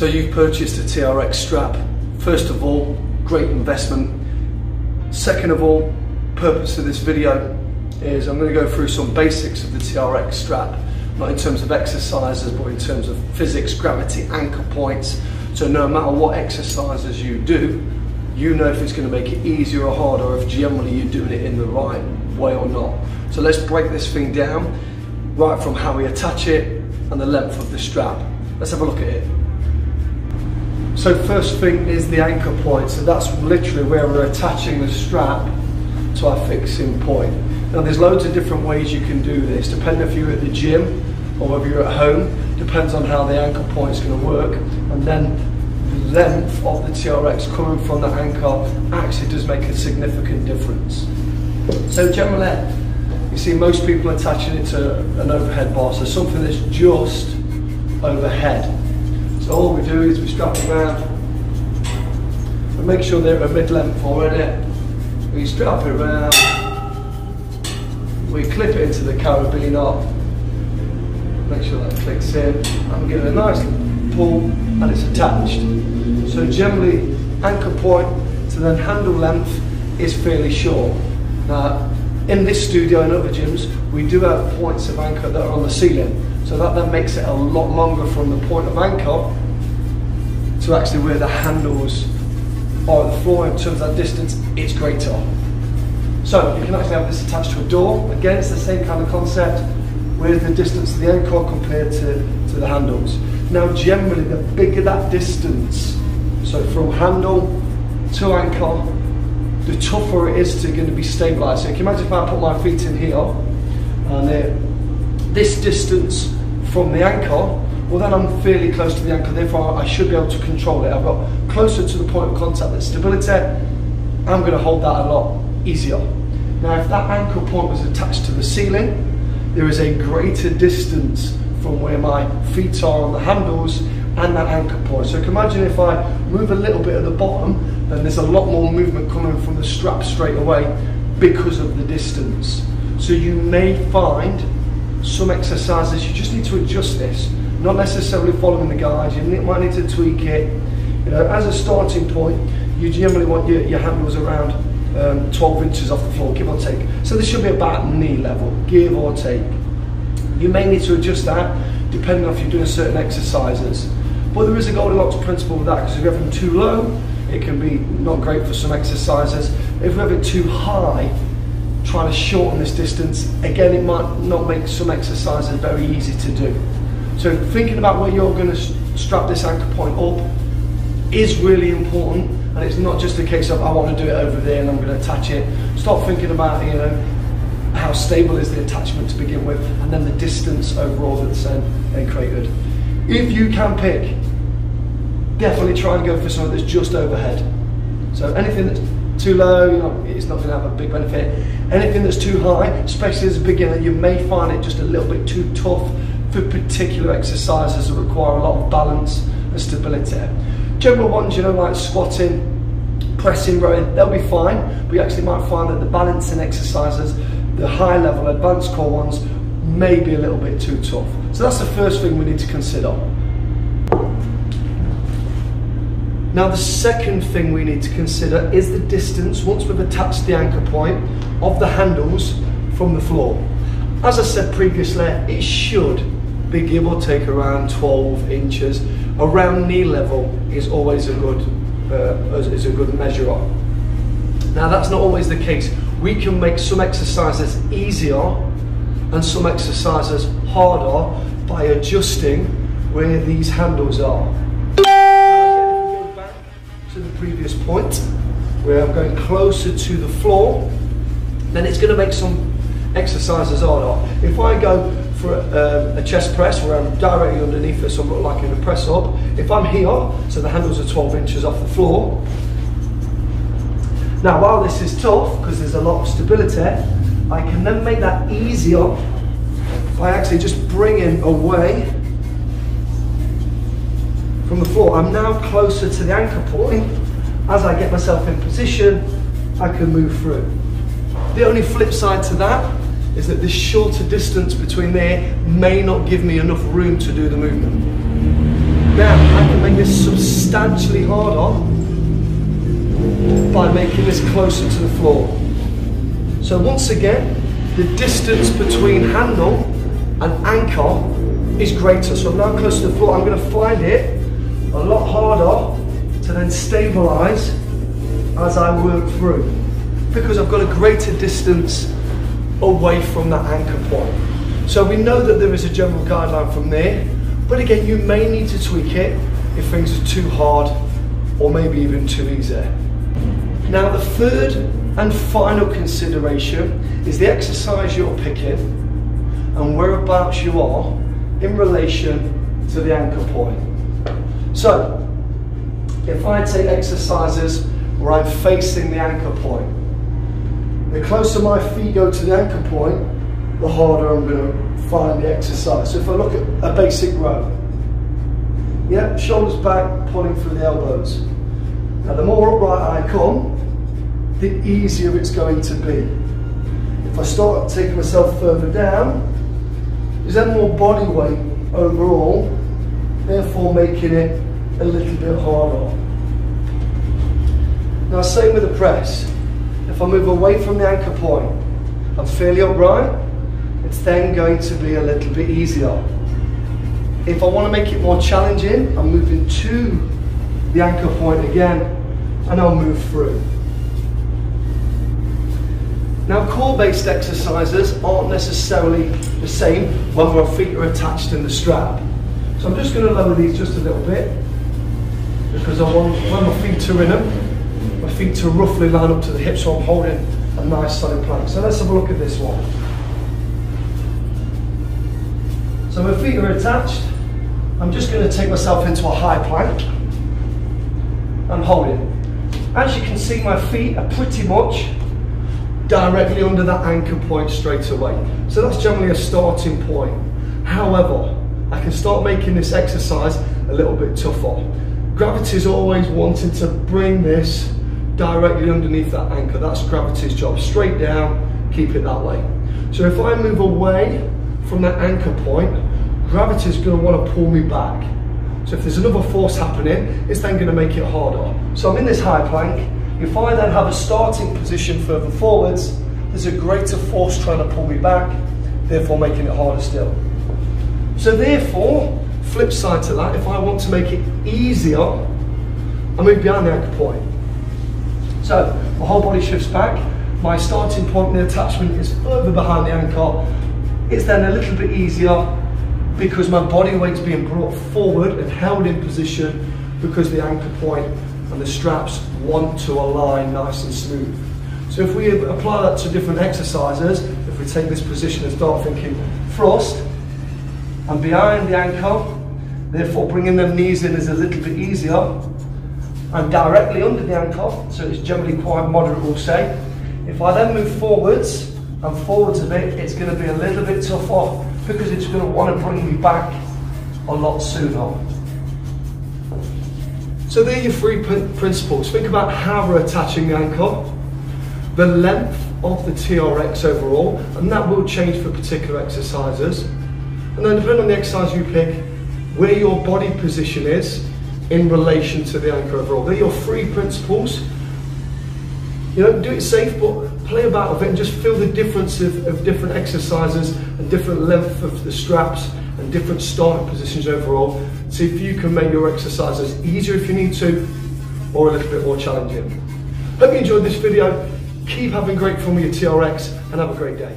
So you've purchased a TRX strap. First of all, great investment. Second of all, purpose of this video is I'm going to go through some basics of the TRX strap, not in terms of exercises, but in terms of physics, gravity, anchor points. So no matter what exercises you do, you know if it's going to make it easier or harder, or if generally you're doing it in the right way or not. So let's break this thing down, right from how we attach it and the length of the strap. Let's have a look at it. So first thing is the anchor point. So that's literally where we're attaching the strap to our fixing point. Now there's loads of different ways you can do this, depending if you're at the gym or whether you're at home, depends on how the anchor point is going to work. And then the length of the TRX coming from the anchor actually does make a significant difference. So generally, you see most people attaching it to an overhead bar, so something that's just overhead. So all we do is we strap it around and make sure they're at mid-length already. We strap it around, we clip it into the carabiner, make sure that clicks in, and give it a nice pull and it's attached. So generally anchor point to then handle length is fairly short. Now in this studio and other gyms we do have points of anchor that are on the ceiling, so that then makes it a lot longer from the point of anchor to actually where the handles are at the floor. In terms of that distance, it's greater. So you can actually have this attached to a door. Again, it's the same kind of concept. Where's the distance to the anchor compared to the handles? Now generally the bigger that distance, so from handle to anchor, the tougher it is to going to be stabilised. So you can imagine if I put my feet in here and this distance from the anchor, well then I'm fairly close to the anchor, therefore I should be able to control it. I've got closer to the point of contact with stability, I'm going to hold that a lot easier. Now if that anchor point was attached to the ceiling, there is a greater distance from where my feet are on the handles and that anchor point. So you can imagine if I move a little bit at the bottom, then there's a lot more movement coming from the strap straight away because of the distance. So you may find some exercises you just need to adjust this, not necessarily following the guide. You might need to tweak it. You know, as a starting point, you generally want your handles around 12 inches off the floor, give or take. So this should be about knee level, give or take. You may need to adjust that depending on if you're doing certain exercises. But there is a Goldilocks principle with that, because if you have them too low, it can be not great for some exercises. If we have it too high, trying to shorten this distance, again, it might not make some exercises very easy to do. So thinking about where you're going to strap this anchor point up is really important, and it's not just a case of I want to do it over there and I'm going to attach it. Start thinking about, you know, how stable is the attachment to begin with, and then the distance overall that's then created. If you can pick, definitely try and go for something that's just overhead. So anything that's too low, you know, it's not going to have a big benefit. Anything that's too high, especially as a beginner, you may find it just a little bit too tough for particular exercises that require a lot of balance and stability. General ones, you know, like squatting, pressing, rowing, they'll be fine, but you actually might find that the balancing exercises, the high level advanced core ones, may be a little bit too tough. So that's the first thing we need to consider. Now the second thing we need to consider is the distance, once we've attached the anchor point, of the handles from the floor. As I said previously, it should be give or take around 12 inches. Around knee level is always a good measure. Now that's not always the case. We can make some exercises easier and some exercises harder by adjusting where these handles are. Now again, if we go back to the previous point, where I'm going closer to the floor, then it's going to make some exercises harder. If I go for a chest press where I'm directly underneath it, so I'm like in a press up, if I'm here, so the handles are 12 inches off the floor. Now while this is tough, because there's a lot of stability, I can then make that easier by actually just bringing away from the floor. I'm now closer to the anchor point. As I get myself in position, I can move through. The only flip side to that is that this shorter distance between there may not give me enough room to do the movement. Now, I can make this substantially harder by making this closer to the floor. So once again, the distance between handle and anchor is greater. So I'm now close to the floor. I'm going to find it a lot harder to then stabilize as I work through, because I've got a greater distance away from that anchor point. So we know that there is a general guideline from there, but again, you may need to tweak it if things are too hard or maybe even too easy. Now, the third and final consideration is the exercise you're picking and whereabouts you are in relation to the anchor point. So, if I take exercises where I'm facing the anchor point, the closer my feet go to the anchor point, the harder I'm going to find the exercise. So if I look at a basic row, yeah, shoulders back, pulling through the elbows. Now the more upright I come, the easier it's going to be. If I start taking myself further down, there's then more body weight overall, therefore making it a little bit harder. Now same with the press. If I move away from the anchor point, I'm fairly upright, it's then going to be a little bit easier. If I want to make it more challenging, I'm moving to the anchor point again, and I'll move through. Now, core-based exercises aren't necessarily the same when my feet are attached in the strap. So I'm just going to lower these just a little bit, because I want, when my feet are in them, my feet to roughly line up to the hips, so I'm holding a nice solid plank. So let's have a look at this one. So my feet are attached. I'm just going to take myself into a high plank and hold it. As you can see, my feet are pretty much directly under that anchor point straight away. So that's generally a starting point. However, I can start making this exercise a little bit tougher. Gravity is always wanting to bring this directly underneath that anchor. That's gravity's job. Straight down, keep it that way. So if I move away from that anchor point, gravity is going to want to pull me back. So if there's another force happening, it's then going to make it harder. So I'm in this high plank. If I then have a starting position further forwards, there's a greater force trying to pull me back, therefore making it harder still. So therefore, flip side to that, if I want to make it easier, I move behind the anchor point. So my whole body shifts back, my starting point, the attachment is further behind the anchor. It's then a little bit easier because my body weight's being brought forward and held in position because the anchor point and the straps want to align nice and smooth. So if we apply that to different exercises, if we take this position and start thinking thrust, and behind the ankle, therefore bringing them knees in is a little bit easier, and directly under the ankle, so it's generally quite moderate, we'll say. If I then move forwards and forwards a bit, it's going to be a little bit tougher because it's going to want to bring me back a lot sooner. So there are your three principles. Think about how we're attaching the ankle, the length of the TRX overall, and that will change for particular exercises. And then depending on the exercise you pick, where your body position is in relation to the anchor overall. They're your three principles. You know, do it safe, but play about with it and just feel the difference of different exercises and different length of the straps and different starting positions overall. See if you can make your exercises easier if you need to, or a little bit more challenging. Hope you enjoyed this video. Keep having great fun with your TRX and have a great day.